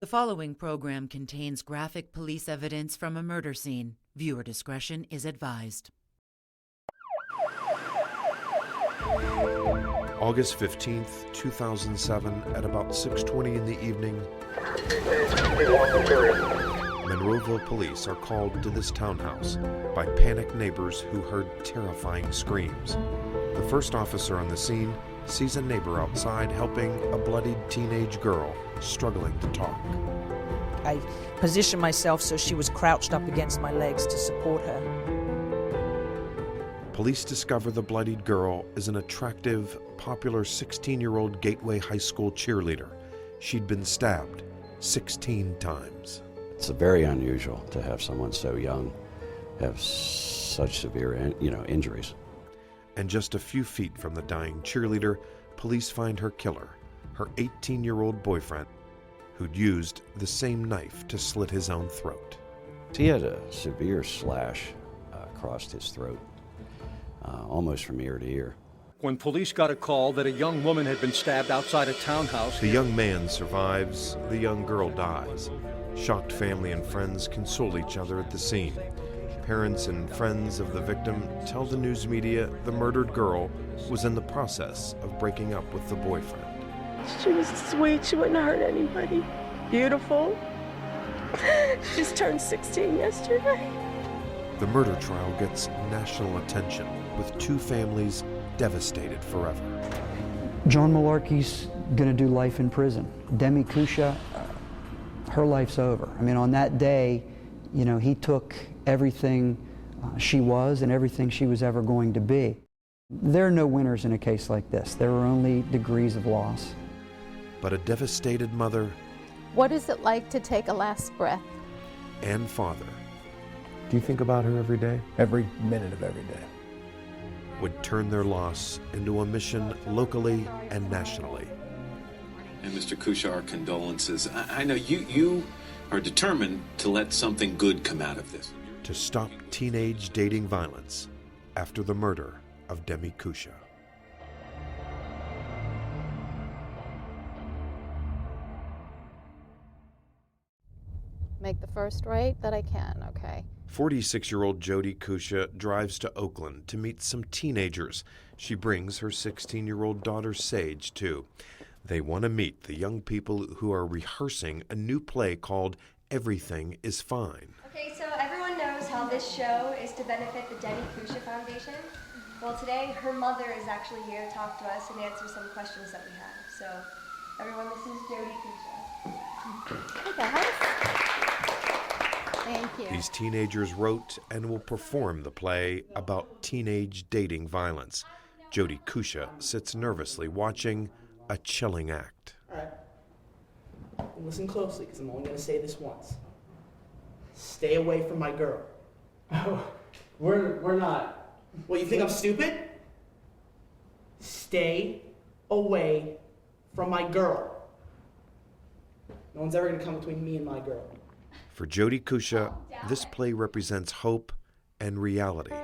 The following program contains graphic police evidence from a murder scene. Viewer discretion is advised. August 15th, 2007, at about 6:20 in the evening, Monroeville police are called to this townhouse by panicked neighbors who heard terrifying screams. The first officer on the scene sees a neighbor outside helping a bloodied teenage girl struggling to talk. I positioned myself so she was crouched up against my legs to support her. Police discover the bloodied girl is an attractive, popular 16-year-old Gateway High School cheerleader. She'd been stabbed 16 times. It's very unusual to have someone so young have such severe, injuries. And just a few feet from the dying cheerleader, police find her killer, her 18-year-old boyfriend, who'd used the same knife to slit his own throat. He had a severe slash across his throat, almost from ear to ear. When police got a call that a young woman had been stabbed outside a townhouse... The young man survives, the young girl dies. Shocked family and friends console each other at the scene. Parents and friends of the victim tell the news media the murdered girl was in the process of breaking up with the boyfriend. She was sweet, she wouldn't hurt anybody. Beautiful. She just turned 16 yesterday. The murder trial gets national attention, with two families devastated forever. John Malarkey's gonna do life in prison. Demi Cuccia, her life's over. I mean, on that day, he took everything she was and everything she was ever going to be. There are no winners in a case like this. There are only degrees of loss. But a devastated mother... What is it like to take a last breath? ...and father. Do you think about her every day? Every minute of every day. Would turn their loss into a mission locally and nationally. And Mr. Cuccia, our condolences. I know you are determined to let something good come out of this. To stop teenage dating violence after the murder of Demi Cuccia. Make the first right that I can, okay? 46-year-old Jody Cuccia drives to Oakland to meet some teenagers. She brings her 16-year-old daughter Sage, too. They want to meet the young people who are rehearsing a new play called Everything is Fine. Okay, so everyone knows how this show is to benefit the Demi Cuccia Foundation. Well, today her mother is actually here to talk to us and answer some questions that we have. So, everyone, this is Jody Cuccia. Hey guys. Thank you. These teenagers wrote and will perform the play about teenage dating violence. Jody Cuccia sits nervously watching a chilling act. All right. Listen closely, because I'm only going to say this once. Stay away from my girl. Oh, we're not. What, you think I'm stupid? Stay away from my girl. No one's ever going to come between me and my girl. For Jody Cuccia, this play represents hope and reality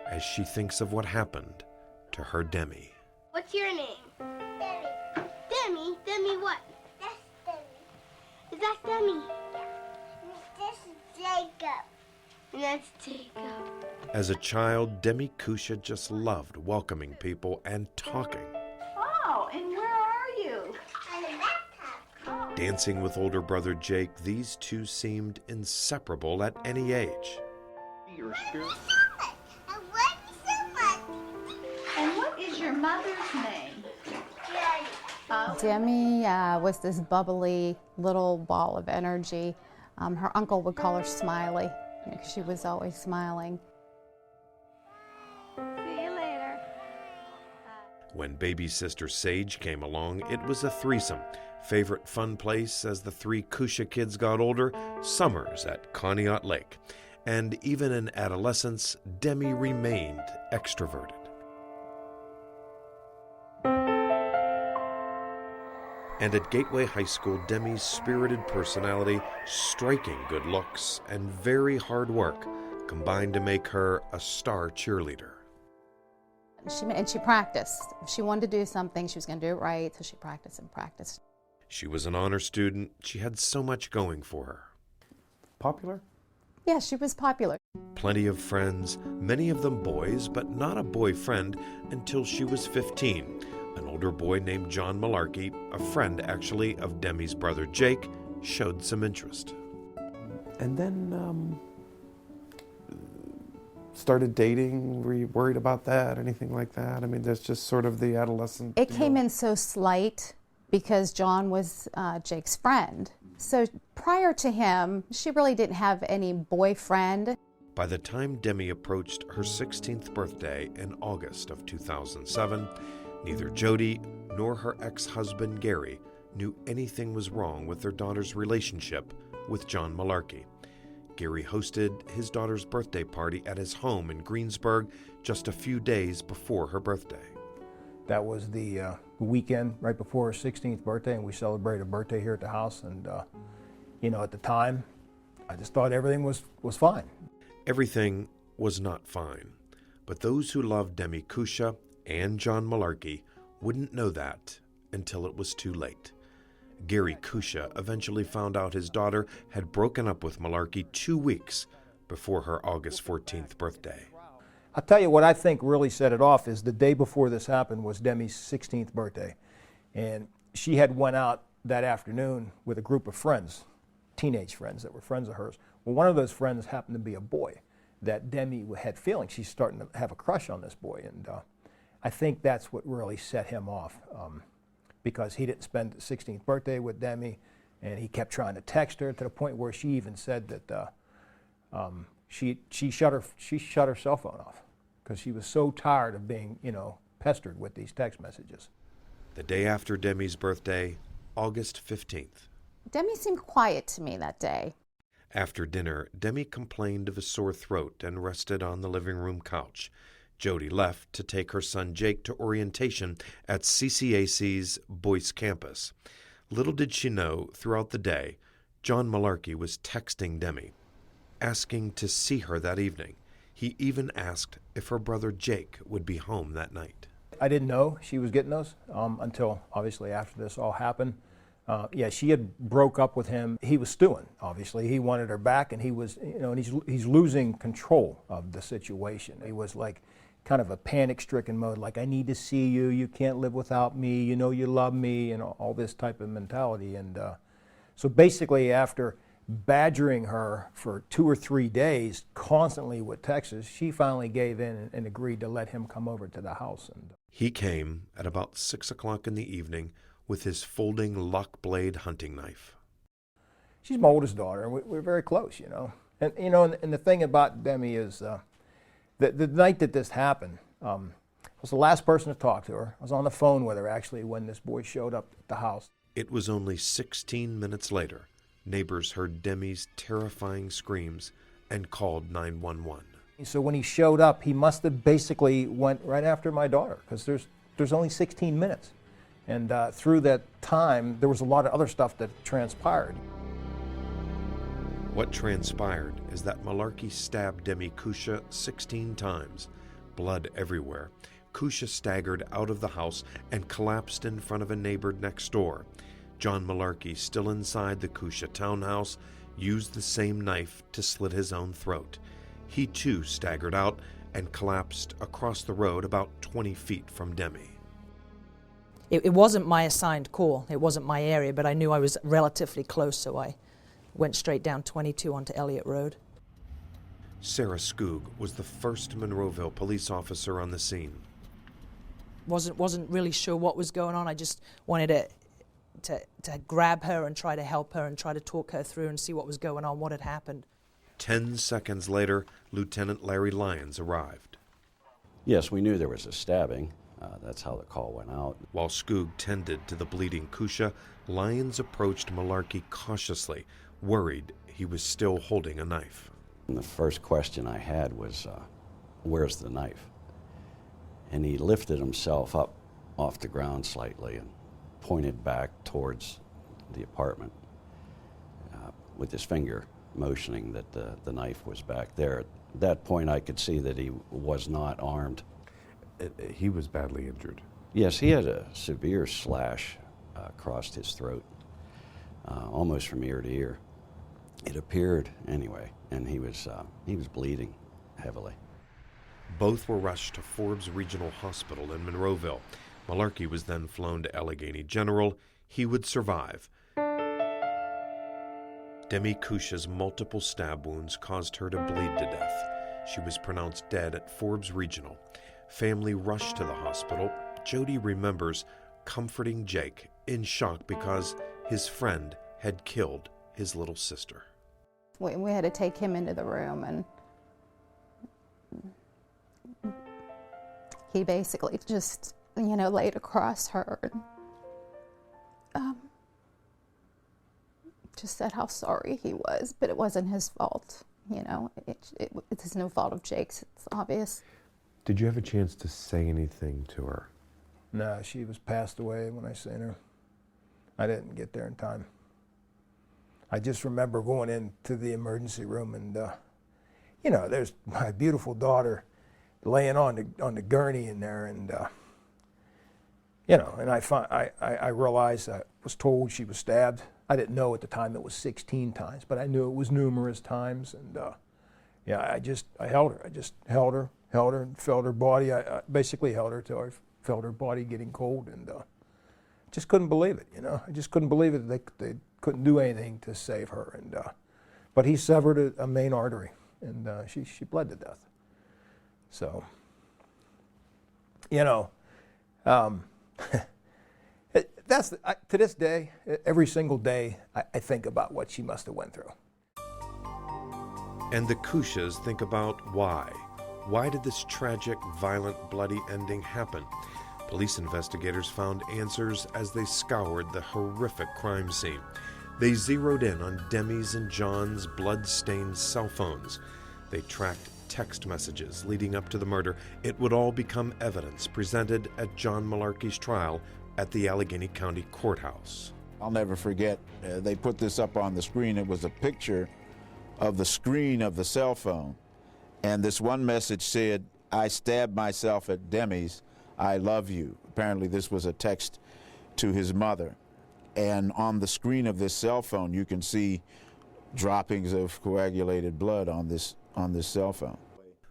as she thinks of what happened to her Demi. What's your name? Demi. Demi? Demi what? That's Demi. Is that Demi? Yeah. This is Jacob. And that's Jacob. As a child, Demi Cuccia just loved welcoming people and talking. Oh, and where are you? On the laptop. Dancing with older brother Jake, these two seemed inseparable at any age. Your spirit. I love you so much. And what is your mother's name? Demi was this bubbly little ball of energy. Her uncle would call her Smiley, because she was always smiling. See you later. When baby sister Sage came along, it was a threesome. Favorite fun place as the three Cuccia kids got older? Summers at Conneaut Lake. And even in adolescence, Demi remained extroverted. And at Gateway High School, Demi's spirited personality, striking good looks, and very hard work combined to make her a star cheerleader. She practiced. If she wanted to do something, she was going to do it right, so she practiced and practiced. She was an honor student. She had so much going for her. Popular? Yeah, she was popular. Plenty of friends, many of them boys, but not a boyfriend until she was 15. An older boy named John Malarkey, a friend actually of Demi's brother Jake, showed some interest. And then started dating. Were you worried about that, anything like that? I mean, there's just sort of the adolescent... It came in so slight because John was Jake's friend. So prior to him, she really didn't have any boyfriend. By the time Demi approached her 16th birthday in August of 2007, neither Jody nor her ex-husband Gary knew anything was wrong with their daughter's relationship with John Malarkey. Gary hosted his daughter's birthday party at his home in Greensburg just a few days before her birthday. That was the weekend right before her 16th birthday, and we celebrated a birthday here at the house. And, you know, at the time, I just thought everything was fine. Everything was not fine, but those who loved Demi Cuccia and John Malarkey wouldn't know that until it was too late. Gary Cuccia eventually found out his daughter had broken up with Malarkey 2 weeks before her August 14th birthday. I'll tell you what I think really set it off is the day before this happened was Demi's 16th birthday. And she had went out that afternoon with a group of friends, teenage friends that were friends of hers. Well, one of those friends happened to be a boy that Demi had feelings. She's starting to have a crush on this boy. And I think that's what really set him off. Because he didn't spend his 16th birthday with Demi, and he kept trying to text her to the point where she even said that she shut her cell phone off because she was so tired of being, you know, pestered with these text messages. The day after Demi's birthday, August 15th. Demi seemed quiet to me that day. After dinner, Demi complained of a sore throat and rested on the living room couch. Jody left to take her son Jake to orientation at CCAC's Boyce campus. Little did she know, throughout the day, John Malarkey was texting Demi, asking to see her that evening. He even asked if her brother Jake would be home that night. I didn't know she was getting those until obviously after this all happened. Yeah, she had broke up with him. He was stewing, obviously. He wanted her back, and he was, you know, and he's losing control of the situation. He was like kind of a panic-stricken mode, like, I need to see you, you can't live without me, you know you love me, and all this type of mentality. And so basically after badgering her for 2 or 3 days, constantly with texts, she finally gave in and agreed to let him come over to the house. And he came at about 6 o'clock in the evening with his folding lock blade hunting knife. She's my oldest daughter, and we're very close, you know. And you know, and the thing about Demi is, the night that this happened, I was the last person to talk to her. I was on the phone with her, actually, when this boy showed up at the house. It was only 16 minutes later. Neighbors heard Demi's terrifying screams and called 911. So when he showed up, he must have basically went right after my daughter, because there's only 16 minutes. And through that time, there was a lot of other stuff that transpired. What transpired is that Malarkey stabbed Demi Cuccia 16 times, blood everywhere. Cuccia staggered out of the house and collapsed in front of a neighbor next door. John Malarkey, still inside the Cuccia townhouse, used the same knife to slit his own throat. He too staggered out and collapsed across the road about 20 feet from Demi. It wasn't my assigned call, it wasn't my area, but I knew I was relatively close, so I went straight down 22 onto Elliott Road. Sarah Skoog was the first Monroeville police officer on the scene. Wasn't really sure what was going on. I just wanted to grab her and try to help her and try to talk her through and see what was going on, what had happened. 10 seconds later, Lieutenant Larry Lyons arrived. Yes, we knew there was a stabbing. That's how the call went out. While Skoog tended to the bleeding Cuccia, Lyons approached Malarkey cautiously, worried he was still holding a knife. And the first question I had was, where's the knife? And he lifted himself up off the ground slightly and pointed back towards the apartment with his finger motioning that the knife was back there. At that point, I could see that he was not armed. He was badly injured. Yes, he had a severe slash across his throat. almost from ear to ear. It appeared anyway, and he was bleeding heavily. Both were rushed to Forbes Regional Hospital in Monroeville. Malarkey was then flown to Allegheny General. He would survive. Demi Cuccia's multiple stab wounds caused her to bleed to death. She was pronounced dead at Forbes Regional. Family rushed to the hospital. Jody remembers comforting Jake, in shock because his friend had killed his little sister. We had to take him into the room, and he basically just, laid across her and just said how sorry he was, but it wasn't his fault. It's no fault of Jake's, it's obvious. Did you have a chance to say anything to her? No, she was passed away when I seen her. I didn't get there in time. I just remember going into the emergency room and, there's my beautiful daughter laying on the gurney in there, and, and I realized, I was told she was stabbed. I didn't know at the time it was 16 times, but I knew it was numerous times, and, I held her. I just held her and felt her body. I basically held her till I felt her body getting cold, and just couldn't believe it, I just couldn't believe it. They couldn't do anything to save her, and but he severed a main artery, and she bled to death. So, to this day, every single day, I think about what she must have went through. And the Cuccias think about why. Why did this tragic, violent, bloody ending happen? Police investigators found answers as they scoured the horrific crime scene. They zeroed in on Demi's and John's blood-stained cell phones. They tracked text messages leading up to the murder. It would all become evidence presented at John Malarkey's trial at the Allegheny County Courthouse. I'll never forget, they put this up on the screen. It was a picture of the screen of the cell phone. And this one message said, "I stabbed myself at Demi's. I love you." Apparently this was a text to his mother. And on the screen of this cell phone, you can see droppings of coagulated blood on this cell phone.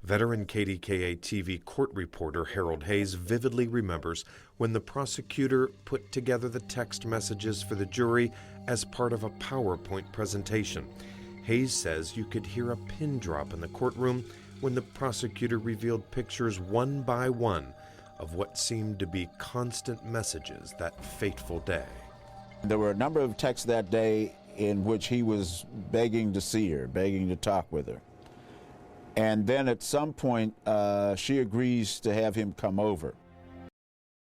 Veteran KDKA TV court reporter Harold Hayes vividly remembers when the prosecutor put together the text messages for the jury as part of a PowerPoint presentation. Hayes says you could hear a pin drop in the courtroom when the prosecutor revealed pictures one by one of what seemed to be constant messages that fateful day. There were a number of texts that day in which he was begging to see her, begging to talk with her. And then at some point, she agrees to have him come over.